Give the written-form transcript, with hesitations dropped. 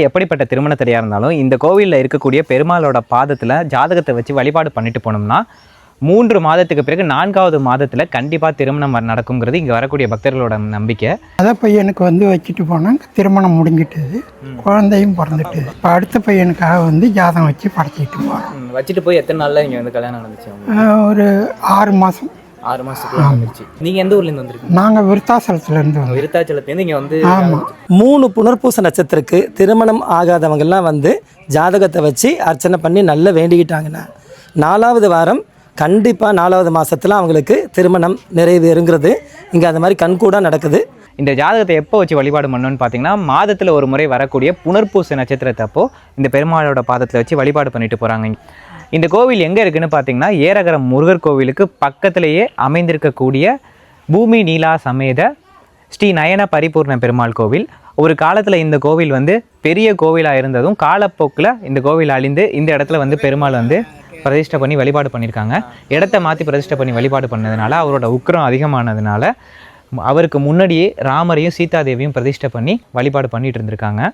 எப்படிப்பட்ட திருமண தடையாக இருந்தாலும் இந்த கோவிலில் இருக்கக்கூடிய பெருமாளோட பாதத்தில் ஜாதகத்தை வச்சு வழிபாடு பண்ணிட்டு போனோம்னா 3 மாதத்துக்கு பிறகு 4வது மாதத்தில் கண்டிப்பாக திருமணம் நடக்குங்கிறது இங்கே வரக்கூடிய பக்தர்களோட நம்பிக்கை. அதான் பையனுக்கு வச்சுட்டு போனாங்க, திருமணம் முடிஞ்சிட்டது, குழந்தையும் பிறந்துட்டு. இப்போ அடுத்த பையனுக்காக ஜாதகம் வச்சு படைச்சிட்டு போகிறோம். வச்சுட்டு போய் எத்தனை நாளில் இங்கே கல்யாணம் நடந்துச்சு? ஒரு 6 மாதம். 6 மாதத்துக்குள்ள வந்துருச்சு. நீங்கள் எந்த ஊர்லேருந்து வந்துருக்கீங்க? நாங்கள் விருத்தாச்சலத்துலேருந்து வந்தோம். விருத்தாச்சலத்துலேருந்து இங்கே வந்து. ஆமாம். 3 புனர்பூச நட்சத்திரத்துக்கு திருமணம் ஆகாதவங்கெல்லாம் ஜாதகத்தை வச்சு அர்ச்சனை பண்ணி நல்லா வேண்டிக்கிட்டாங்கன்னா 4வது வாரம் கண்டிப்பாக 4வது மாதத்தில் அவங்களுக்கு திருமணம் நிறைவேறுங்கிறது இங்கே அது மாதிரி கண்கூடாக நடக்குது. இந்த ஜாதகத்தை எப்போ வச்சு வழிபாடு பண்ணணும்னு பார்த்தீங்கன்னா மாதத்தில் ஒரு முறை வரக்கூடிய புனர்பூச நட்சத்திரத்தை அப்போ இந்த பெருமாளோட பாதத்தில் வச்சு வழிபாடு பண்ணிட்டு போகிறாங்க. இந்த கோவில் எங்கே இருக்குதுன்னு பார்த்தீங்கன்னா ஏரகரம் முருகர் கோவிலுக்கு பக்கத்திலேயே அமைந்திருக்கக்கூடிய பூமி நீலா சமேத ஸ்ரீ நயன பரிபூர்ண பெருமாள் கோவில். ஒரு காலத்தில் இந்த கோவில் பெரிய கோவிலாக இருந்ததும் காலப்போக்கில் இந்த கோவில் அழிந்து இந்த இடத்துல பெருமாள் பிரதிஷ்டை பண்ணி வழிபாடு பண்ணியிருக்காங்க. இடத்த மாற்றி பிரதிஷ்டை பண்ணி வழிபாடு பண்ணதுனால அவரோட உக்கிரம் அதிகமானதுனால அவருக்கு முன்னாடியே ராமரையும் சீதாதேவியும் பிரதிஷ்டை பண்ணி வழிபாடு பண்ணிட்டு இருந்திருக்காங்க.